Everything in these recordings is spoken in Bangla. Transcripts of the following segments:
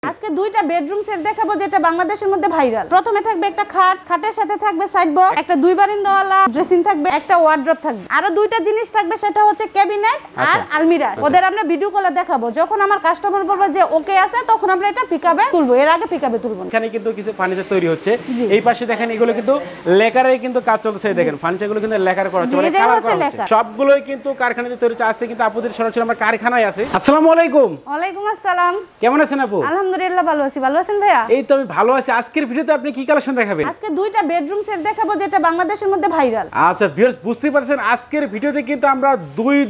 আজকে দুইটা বেডরুম সেট দেখাবো যেটা বাংলাদেশের মধ্যে ভাইরাল। প্রথমে থাকবে একটা খাট, খাটের সাথে থাকবে সাইড বক্স, একটা দুই বারান্দাওয়ালা ড্রেসিং থাকবে, একটা ওয়ার্ড্রপ থাকবে, আরো দুইটা জিনিস থাকবে সেটা হচ্ছে ক্যাবিনেট আর আলমিরা। ওদের আমরা ভিডিও কলে দেখাবো। যখন আমার কাস্টমার বলবে যে ওকে আছে তখন আমরা এটা পিকআপে তুলবো, এর আগে পিকআপে তুলবো না। এখানে কিন্তু কিছু ফার্নিচার তৈরি হচ্ছে। এই পাশে দেখেন এগুলো কিন্তু লেকারে কিন্তু কাজ চলছে। দেখেন ফার্নিচারগুলো কিন্তু লেকার করা হচ্ছে, মানে কালার করা হচ্ছে। সবগুলোই কিন্তু কারখানাতে তৈরি হচ্ছে। আজকে কিন্তু আপুদের সরাসরি আমরা কারখানায় আছে। আসসালামু আলাইকুম। ওয়ালাইকুম আসসালাম। কেমন আছেন আপু? আলহামদুলিল্লাহ ভালো আছি। ভালো আছেন ভাইয়া? এই তো আমি ভালো আছি। আজকের ভিডিওতে আপনি কি কালেকশন দেখাবেন? আজকে দুইটা বেডরুম সেট দেখাবো যেটা বাংলাদেশের মধ্যে ভাইরাল। আচ্ছা ভিউয়ার্স, বুঝতেই পারছেন আজকের ভিডিওতে কিন্তু আমরা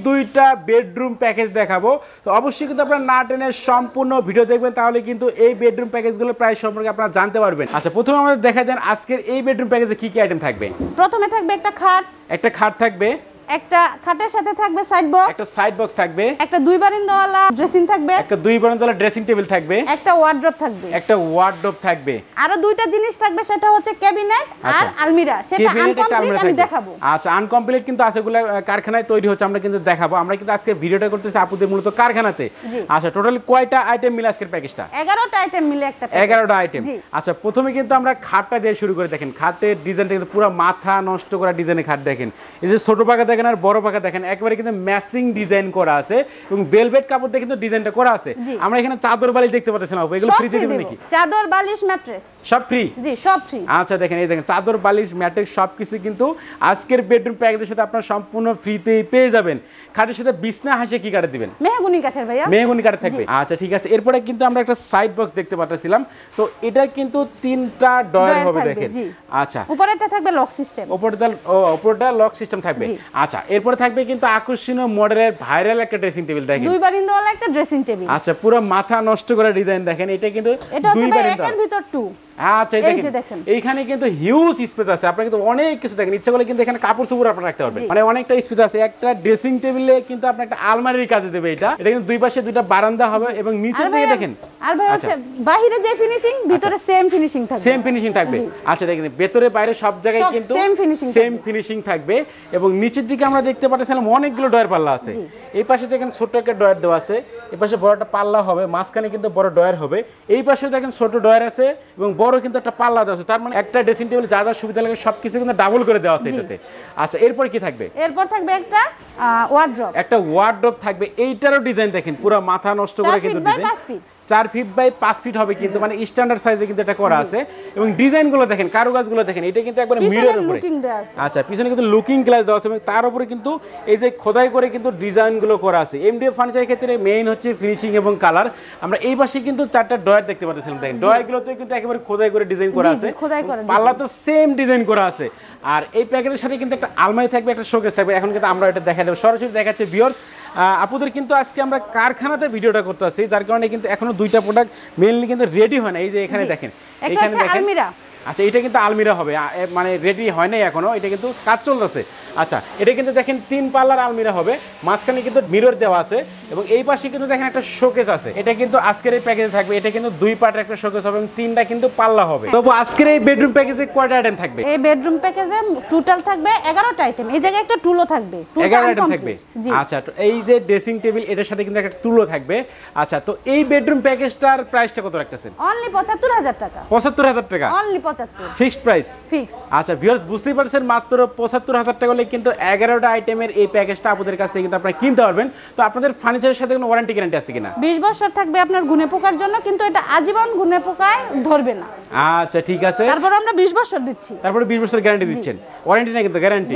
দুইটা বেডরুম প্যাকেজ দেখাবো। তো অবশ্যই কিন্তু আপনারা না টেনে সম্পূর্ণ ভিডিও দেখবেন, তাহলে কিন্তু এই বেডরুম প্যাকেজগুলোর প্রাইস সম্পর্কে আপনারা জানতে পারবেন। আচ্ছা প্রথমে আমাদের দেখাই দেন আজকের এই বেডরুম প্যাকেজে কি কি আইটেম থাকবে। প্রথমে থাকবে একটা খাট, একটা খাট থাকবে, একটা খাটের সাথে থাকবে সাইড বক্স, একটা সাইড বক্স থাকবে, একটা দুই বারান্দাওয়ালা ড্রেসিং থাকবে, একটা দুই বারান্দাওয়ালা ড্রেসিং টেবিল থাকবে, একটা ওয়ার্ড্রপ থাকবে, একটা ওয়ার্ডরোব থাকবে, আরো দুইটা জিনিস থাকবে সেটা হচ্ছে ক্যাবিনেট আর আলমিরা। সেটা আনকমপ্লিট আমি দেখাবো। আচ্ছা আনকমপ্লিট কিন্তু আছেগুলো কারখানায় তৈরি হচ্ছে, আমরা কিন্তু দেখাবো। আমরা কিন্তু আজকে ভিডিওটা করতেছি আপুদের মূলত কারখানাতে। আচ্ছা টোটালি কয়টা আইটেম মিলে আজকের প্যাকেজটা? 11টা আইটেম মিলে একটা প্যাকেজ। 11টা আইটেম। আচ্ছা প্রথমে কিন্তু আমরা খাটটা দিয়ে শুরু করে। দেখেন খাটের ডিজাইনটা কিন্তু পুরো মাথা নষ্ট করা ডিজাইনের খাট। দেখেন এই যে ছোট পাকা দেখেন আর বড় পাকা দেখেন, একবারে কিন্তু ম্যাচিং ডিজাইন করা আছে এবং ভেলভেট কাপড় দিয়ে কিন্তু ডিজাইনটা করা আছে। আমরা এখানে চাদর বালিশ দেখতে পাচ্ছেন আপু, এগুলো ফ্রি দিবেন নাকি? চাদর বালিশ ম্যাট্রেস সব ফ্রি? জি সব ফ্রি। আচ্ছা দেখেন এই দেখেন চাদর বালিশ ম্যাট্রেস সবকিছু কিন্তু আজকের বেডরুম প্যাকেজের সাথে আপনারা সম্পূর্ণ ফ্রিতেই পেয়ে যাবেন। খাটের সাথে বিছনা হাসে কি কাঠে দিবেন? মেহগনি কাঠের ভাইয়া। মেহগনি কাঠে থাকবে। আচ্ছা ঠিক আছে। এরপরে কিন্তু আমরা একটা সাইড বক্স দেখতে পাচ্ছিলাম। তো এটা কিন্তু তিনটা ডয়ার হবে দেখেন। আচ্ছা উপরেরটা থাকবে লক সিস্টেম, উপরটা লক সিস্টেম থাকবে। আচ্ছা এরপর থাকবে কিন্তু আকর্ষণীয় মডেলের ভাইরাল একটা ড্রেসিং টেবিল দেখেন, দুই বারান্দাওয়ালা একটা ড্রেসিং টেবিল। আচ্ছা পুরো মাথা নষ্ট করা ডিজাইন দেখেন। এটা কিন্তু দুই বারান্দা, একের ভিতর টু। আচ্ছা এই দেখেন এইখানে কিন্তু হিউজ স্পেস আছে। আপনারা কিন্তু অনেক কিছু দেখেন, ইচ্ছা করলে কিন্তু এখানে কাপড় চোপড় আপনারা রাখতে পারবেন, মানে অনেকটা স্পেস আছে। একটা ড্রেসিং টেবিলে কিন্তু আপনি একটা আলমারির কাজে দেবে। এটা কিন্তু দুই পাশে দুইটা বারান্দা হবে এবং নিচে থেকে দেখেন আর ভাই হচ্ছে বাইরে যে ফিনিশিং ভিতরে সেম ফিনিশিং থাকবে। সেম ফিনিশিং থাকবে। আচ্ছা দেখেন ভেতরে বাইরে সব জায়গায় কিন্তু সেম ফিনিশিং থাকবে এবং নিচের দিকে আমরা দেখতে পাচ্ছিলাম অনেকগুলো ডয়ার পাল্লা আছে। এই পাশে দেখেন ছোট একটা ডয়ার দেওয়া আছে, এই পাশে বড় একটা পাল্লা হবে, মাঝখানে কিন্তু বড় ডয়ার হবে। এই পাশে দেখেন ছোট ডয়ার আছে এবং বড় কিন্তু একটা পাল্লা দেওয়া আছে। তার মানে একটা ড্রেসিং টেবিল যা যা সুবিধা লাগে সবকিছু কিন্তু ডাবল করে দেওয়া আছে এটাতে। আচ্ছা এরপর কি থাকবে? এরপর থাকবে একটা ওয়ার্ড্রপ। একটা ওয়ার্ড্রপ থাকবে। এইটারও ডিজাইন দেখেন পুরো মাথা নষ্ট করে কিন্তু ডিজাইন 4 ফিট বাই 5 ফিট হবে কিন্তু, মানে স্ট্যান্ডার্ড সাইজে কিন্তু এটা করা আছে এবং ডিজাইনগুলো দেখেন, কারুকাজগুলো দেখেন। এটা কিন্তু একবারে মিররের উপরে। আচ্ছা পিছনে কিন্তু লুকিং গ্লাস দেওয়া আছে এবং তার উপরে কিন্তু এই যে খোদাই করে কিন্তু ডিজাইনগুলো করা আছে। এমডিএফ ফার্নিচারের ক্ষেত্রে মেইন হচ্ছে ফিনিশিং এবং কালার। আমরা এই পাশে কিন্তু 4টা ডয়ার দেখতে পাচ্ছিলাম। দেখেন ডয়ারগুলোতে কিন্তু একেবারে খোদাই করে ডিজাইন করা আছে, পাল্লা তো সেম ডিজাইন করা আছে। আর এই প্যাকেজের সাথে কিন্তু একটা আলমারি থাকবে, একটা শোকেস থাকবে। এখন কিন্তু আমরা এটা দেখা দেবো, সরাসরি দেখাচ্ছে ভিউয়ার্স আপুদের। কিন্তু আজকে আমরা কারখানাতে ভিডিওটা করতে আসছি, যার কারণে কিন্তু এখনো দুইটা প্রোডাক্ট মেইনলি কিন্তু রেডি হয় না। এই যে এখানে দেখেন, এখানে দেখেন। আচ্ছা এটা কিন্তু আলমিরা হবে, মানে রেডি হয় নাই এখনো, এটা কিন্তু কাজ চলতেছে। আচ্ছা এটা কিন্তু দেখেন 3 পাল্লার আলমিরা হবে, মাঝখানে কিন্তু মিরর দেওয়া আছে এবং এই পাশে কিন্তু দেখেন একটা শোকেস আছে। এটা কিন্তু আজকের এই প্যাকেজে থাকবে। এটা কিন্তু 2 পার্টের একটা শোকেস হবে এবং 3টা কিন্তু পাল্লা হবে। তবু আজকের এই বেডরুম প্যাকেজে কয়টা আইটেম থাকবে? এই বেডরুম প্যাকেজে টোটাল থাকবে 11টা আইটেম। এই জায়গায় একটা টুলও থাকবে, 11 আইটেম থাকবে। আচ্ছা তো এই যে ড্রেসিং টেবিল এটার সাথে কিন্তু একটা টুলও থাকবে। আচ্ছা তো এই বেডরুম প্যাকেজটার প্রাইসটা কত রাখতেছেন? অনলি 75000 টাকা। 75000 টাকা অনলি 75 ফিক্সড প্রাইস। ফিক্সড। আচ্ছা ভিউয়ার্স বুঝতেই পারছেন মাত্র 75000 টাকা হলে কিন্তু 11টা আইটেমের এই প্যাকেজটা আপনাদের কাছ থেকে কিন্তু আপনারা কিনতে পারবেন। তো আপনাদের ফার্নিচারের সাথে কোনো ওয়ারেন্টি গ্যারান্টি আছে কিনা? 20 বছর থাকবে আপনার গুণে পোকার জন্য, কিন্তু এটা আজীবন গুণে পোকায় ধরবে না। আচ্ছা ঠিক আছে। তারপর আমরা 20 বছর দিচ্ছি। তারপরে 20 বছর গ্যারান্টি দিচ্ছেন, ওয়ারেন্টি না কিন্তু গ্যারান্টি।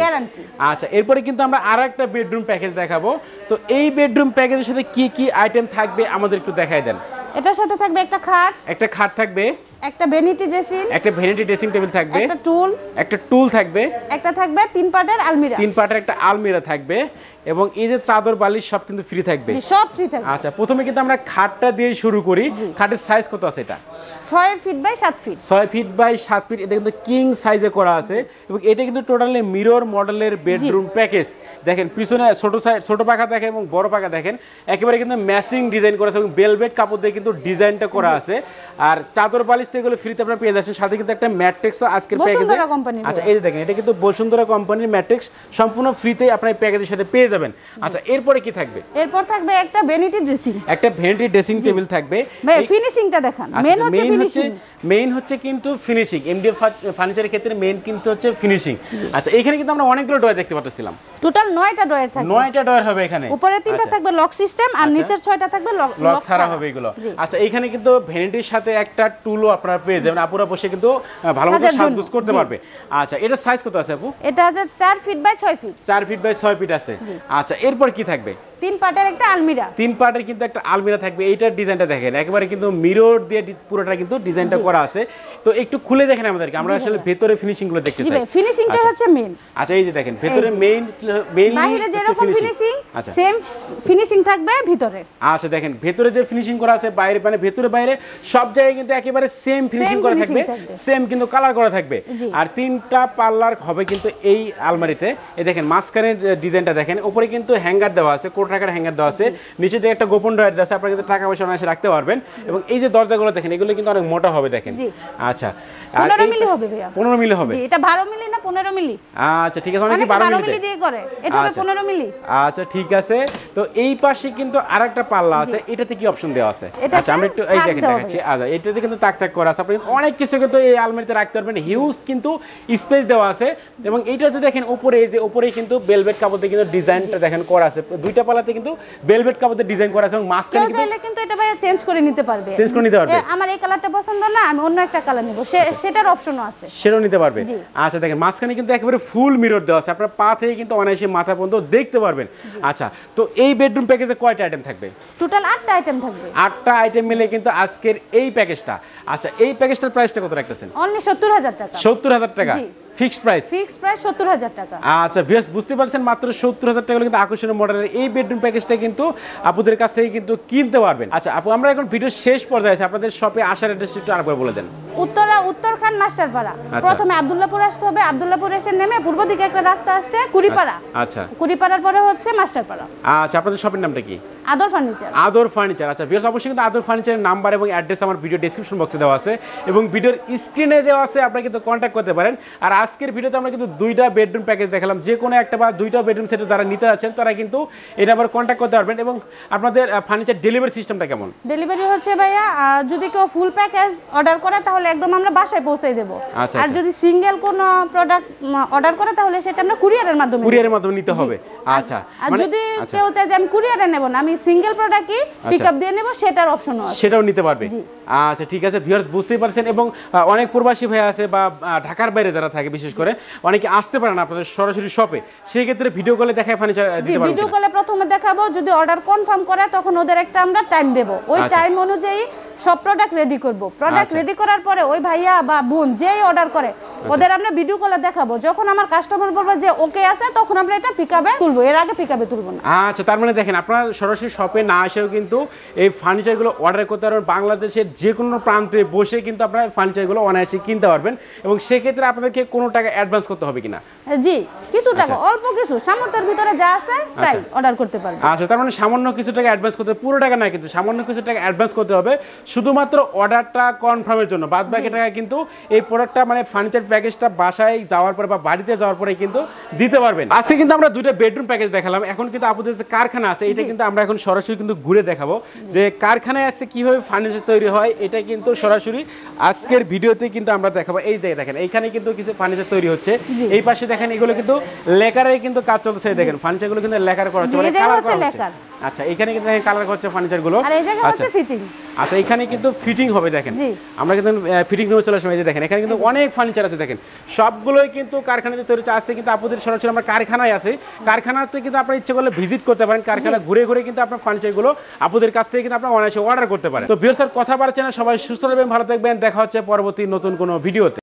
আচ্ছা এরপরে কিন্তু আমরা আরেকটা বেডরুম প্যাকেজ দেখাবো। তো এই বেডরুম প্যাকেজের সাথে কি কি আইটেম থাকবে আমাদের একটু দেখাই দেন। এটার সাথে থাকবে একটা খাট থাকবে, একটা ভ্যানিটি ড্রেসিং টেবিল থাকবে, একটা টুল থাকবে, একটা থাকবে 3 পার্টের একটা আলমিরা থাকবে এবং এই যে চাদর বালিশ সব কিন্তু ফ্রি থাকবে। সব ফ্রি থাকবে। আচ্ছা প্রথমে কিন্তু আমরা খাটটা দিয়ে শুরু করি। খাটের সাইজ কত আছে? এটা 6 feet by 7 feet. 6 feet by 7 feet. এটা কিন্তু কিং সাইজে করা আছে এবং এটা কিন্তু টোটালি মিরর মডেলের বেডরুম প্যাকেজ। দেখেন পিছনে ছোট পাখা দেখেন এবং বড় পাখা দেখেন, একেবারে কিন্তু ম্যাচিং ডিজাইন করা আছে এবং ভেলভেট কাপড় দিয়ে কিন্তু ডিজাইনটা করা আছে। আর চাদর বালিশ তো এগুলো ফ্রিতে আপনারা পেয়ে যাচ্ছেন, সাথে কিন্তু একটা ম্যাট্রিক্সও আজকের প্যাকেজে। আচ্ছা এই যে দেখেন এটা কিন্তু বসুন্ধরা কোম্পানির ম্যাট্রিক্স, সম্পূর্ণ ফ্রিতে আপনারা এই প্যাকেজের সাথে পেয়ে যাবেন। আচ্ছা এরপরে কি থাকবে? এরপর থাকবে একটা ভ্যানিটি ড্রেসিং, একটা ভ্যানিটি ড্রেসিং টেবিল থাকবে। ভাই ফিনিশিংটা দেখান। মেইন হচ্ছে কিন্তু ফিনিশিং, এমডিএফ ফার্নিচারের ক্ষেত্রে মেইন কিন্তু হচ্ছে ফিনিশিং। আচ্ছা এখানে কিন্তু আমরা অনেকগুলো ডয়ার দেখতে পাচ্ছিলাম, টোটাল 9টা ডয়ার থাকবে। 9টা ডয়ার হবে এখানে, উপরে 3টা থাকবে লক সিস্টেম আর নিচের 6টা থাকবে লক ছাড়া হবে এগুলো। আচ্ছা এখানে কিন্তু ভ্যানিটির সাথে একটা টুলও আপনারা পেয়ে যাবেন, আপুরা বসে কিন্তু ভালোমতো সাজগোজ করতে পারবে। আচ্ছা এটা সাইজ কত আছে আপু? এটা আছে 4 feet by 6 feet. 4 feet by 6 feet আছে। আচ্ছা এরপর কি থাকবে? 3 পার্টের একটা আলমিরা। 3 পার্টের কিন্তু একটা আলমিরা থাকবে। এইটার ডিজাইনটা দেখেন, একেবারে কিন্তু মিরর দিয়ে পুরোটা কিন্তু ডিজাইনটা করা আছে। তো একটু খুলে দেখেন আমাদেরকে, আমরা আসলে ভেতরে ফিনিশিং গুলো দেখতে চাই। ফিনিশিংটা হচ্ছে মেইন। আচ্ছা এই যে দেখেন ভেতরে বাইরে যেরকম ফিনিশিং সেম ফিনিশিং থাকবে ভিতরে। আচ্ছা দেখেন ভেতরে যে ফিনিশিং করা আছে, বাইরে মানে ভেতরে বাইরে সব জায়গায় কিন্তু একেবারে সেম ফিনিশিং করা থাকবে, সেম কিন্তু কালার করা থাকবে। আর 3টা পাল্লার হবে কিন্তু এই আলমারিতে। এই দেখেন মাঝখানের ডিজাইনটা দেখেন, উপরে কিন্তু হ্যাঙ্গার দেওয়া আছে, কোট রাখার হ্যাঙ্গার দেওয়া আছে, নিচে দিয়ে একটা গোপন ড্রয়ার দেওয়া আছে, আপনারা কিন্তু টাকা পয়সা অনায়াসে রাখতে পারবেন। এবং এই যে দরজাগুলো দেখেন, এগুলো কিন্তু অনেক মোটা হবে দেখেন। আচ্ছা 15 মিলি হবে ভাইয়া। 15 মিলি হবে। এটা 12 মিলি না 15 মিলি? আচ্ছা ঠিক আছে, অনেকে 12 মিলি দিয়ে করে, এটা হবে 15 মিলি। আচ্ছা ঠিক আছে। তো এই পাশে কিন্তু আরেকটা পাল্লা আছে, এটাতে কি অপশন দেওয়া আছে? আচ্ছা আমরা একটু এই দেখেন দেখাচ্ছি। আচ্ছা এটাতে কিন্তু তাক তাক করা আছে, আপনি অনেক কিছু কিন্তু এই আলমারিতে রাখতে পারবেন, হিউজ কিন্তু স্পেস দেওয়া আছে। এবং এইটাতে দেখেন উপরে, এই যে উপরে কিন্তু ভেলভেট কাপড় দিয়ে কিন্তু ডিজাইনটা দেখেন করা আছে, 2টা পাল্লাতে কিন্তু ভেলভেট কাপড় দিয়ে ডিজাইন করা আছে। এবং মাঝখানে কিন্তু এটা ভাই চেঞ্জ করে নিতে পারবে, চেঞ্জ করে নিতে পারবে। আমার এই কালারটা পছন্দ না, আমি অন্য একটা কালার নেব, সেটার অপশনও আছে, সেটাও নিতে পারবে। আচ্ছা দেখেন মাঝখানে কিন্তু একেবারে ফুল মিরর দেওয়া আছে, আপনারা পা থেকে কিন্তু অনায়াসে মাথা পর্যন্ত দেখতে পারবেন। আচ্ছা তো এই বেডরুম প্যাকেজে কয়টা আইটেম থাকবে? টোটাল 8টা আইটেম থাকবে। 8টা আইটেম মিলে কিন্তু আজকের এই প্যাকেজটা। আচ্ছা এই প্যাকেজটার প্রাইসটা কত রাখতেছেন? অনলি 70,000 টাকা। 70,000 টাকা ফিক্সড প্রাইস? ফিক্সড প্রাইস 70,000 টাকা। আচ্ছা বেশ, বুঝতে পারছেন মাত্র 70,000 টাকা কিন্তু আকর্ষণীয় মডেলের এই বেডরুম প্যাকেজটা কিন্তু আপুদের কাছ থেকে কিন্তু কিনতে পারবেন। আচ্ছা আপু আমরা এখন ভিডিও শেষ পর্যায়ে আছি, আপনাদের শপে আসার অ্যাড্রেস একটু আরেকবার বলে দেন। উত্তরখান মাস্টারপাড়া, প্রথমে আব্দুল্লাহপুর আসতে হবে, আব্দুল্লাহপুর এসে নেমে পূর্ব দিকে একটা রাস্তা আসছে কুড়িপাড়া। আচ্ছা কুড়িপাড়ার পরে হচ্ছে মাস্টারপাড়া। আচ্ছা আপনাদের শপের নামটা কি? আদর ফার্নিচার। আদর ফার্নিচার। আচ্ছা ভিউয়ার্স অবশ্যই কিন্তু আদর ফার্নিচারের নাম্বার এবং অ্যাড্রেস আমার ভিডিও ডেসক্রিপশন বক্সে দেওয়া আছে এবং ভিডিওর স্ক্রিনে দেওয়া আছে, আপনারা কিন্তু কন্ট্যাক্ট করতে পারেন। আর আজকের ভিডিওতে আমরা কিন্তু 2টা বেডরুম প্যাকেজ দেখালাম, যে কোনো একটা বা 2টা বেডরুম সেট যারা নিতে আছেন তারা কিন্তু এই নাম্বারে কন্ট্যাক্ট করতে পারবেন। এবং আপনাদের ফার্নিচার ডেলিভারি সিস্টেমটা কেমন? ডেলিভারি হচ্ছে ভাইয়া যদি কেউ ফুল প্যাকেজ অর্ডার করে তাহলে একদম আমরা বাসায় পৌঁছে দেব। আর যদি সিঙ্গেল কোনো প্রোডাক্ট অর্ডার করে তাহলে সেটা আমরা কুরিয়ারের মাধ্যমে নিতে হবে। আচ্ছা আর যদি কেউ চায় যে আমি কুরিয়ারে নেব না, আমি সিঙ্গেল প্রোডাক্টই পিকআপ দিয়ে নেব, সেটার অপশনও আছে, সেটাও নিতে পারবে। আচ্ছা ঠিক আছে ভিউয়ার্স বুঝতেই পারছেন। এবং অনেক প্রবাসী ভাই আছে বা ঢাকার বাইরে যারা থাকে, বিশেষ করে অনেকে আসতে পারে না আপনাদের সরাসরি শপে, সেই ক্ষেত্রে ভিডিও কলে দেখায় ফার্নিচার দিতে পারবেন? ভিডিও কলে প্রথমে দেখাবো, যদি অর্ডার কনফার্ম করে তখন ওদের একটা আমরা টাইম দেব, ওই টাইম অনুযায়ী সব প্রোডাক্ট রেডি করব। প্রোডাক্ট রেডি করার পরে ওই ভাইয়া বা বোন যেই অর্ডার করে ওদের আমরা ভিডিও কলে দেখাবো, যখন আমার কাস্টমার বলবে যে ওকে আছে তখন আমরা এটা পিকআপে তুলবো, এর আগে পিকআপে তুলবো না। আচ্ছা তার মানে দেখেন আপনারা সরাসরি শপে না এসেও কিন্তু এই ফার্নিচারগুলো অর্ডার করতে পারবেন, বাংলাদেশের যে কোনো প্রান্তে বসে কিন্তু আপনারা ফার্নিচারগুলো অনায়াসে কিনতে পারবেন। এবং সেক্ষেত্রে আপনাদেরকে কোনো টাকা অ্যাডভান্স করতে হবে কিনা? জি কিছু টাকা, অল্প কিছু সামর্থ্যের ভিতরে যা আছে তাই অর্ডার করতে পারবেন। আচ্ছা তার মানে সামান্য কিছু টাকা অ্যাডভান্স করতে, পুরো টাকা না কিন্তু সামান্য কিছু টাকা অ্যাডভান্স করতে হবে শুধুমাত্র অর্ডারটা কনফার্মের জন্য। বাদ বাকি টাকা কিন্তু এই প্রোডাক্টটা মানে ফার্নিচার প্যাকেজটা বাসায় যাওয়ার পরে বা বাড়িতে যাওয়ার পরে কিন্তু দিতে পারবেন। আজকে কিন্তু আমরা 2টা বেডরুম প্যাকেজ দেখালাম, এখন কিন্তু আপনাদের যে কারখানা আছে এটা কিন্তু আমরা এখন সরাসরি কিন্তু ঘুরে দেখাবো যে কারখানায় আছে কিভাবে ফার্নিচার তৈরি হয়, এটা কিন্তু সরাসরি আজকের ভিডিওতে কিন্তু আমরা দেখাবো। এই দেখেন এইখানে কিন্তু কিছু ফার্নিচার তৈরি হচ্ছে, এই পাশে দেখেন এগুলো কিন্তু লেকারে কিন্তু কাজ চলছে, দেখেন ফার্নিচারগুলো কিন্তু লেকার করা হচ্ছে, মানে কালার করা হচ্ছে। আচ্ছা এখানে কিন্তু কালার করছে ফার্নিচারগুলো। আর এই জায়গা হচ্ছে ফিটিং। আচ্ছা এখানে কিন্তু ফিটিং হবে, দেখেন আমরা কিন্তু ফিটিং রুমে চলে আসলাম। এই যে দেখেন এখানে কিন্তু অনেক ফার্নিচার আছে, দেখেন সবগুলোই কিন্তু কারখানাতে তৈরি হচ্ছে। আজকে কিন্তু আপনাদের সরাসরি আমরা কারখানায় আছে, কারখানাতে কিন্তু আপনারা ইচ্ছে করলে ভিজিট করতে পারেন, কারখানা ঘুরে ঘুরে কিন্তু আপনার ফার্নিচারগুলো আপনাদের কাছ থেকে কিন্তু আপনারা অনায়াসে অর্ডার করতে পারেন। তো ভিউয়ার্স কথা বাড়ছে না, সবাই সুস্থ থাকবেন, ভালো থাকবেন, দেখা হচ্ছে পরবর্তী নতুন কোনো ভিডিওতে।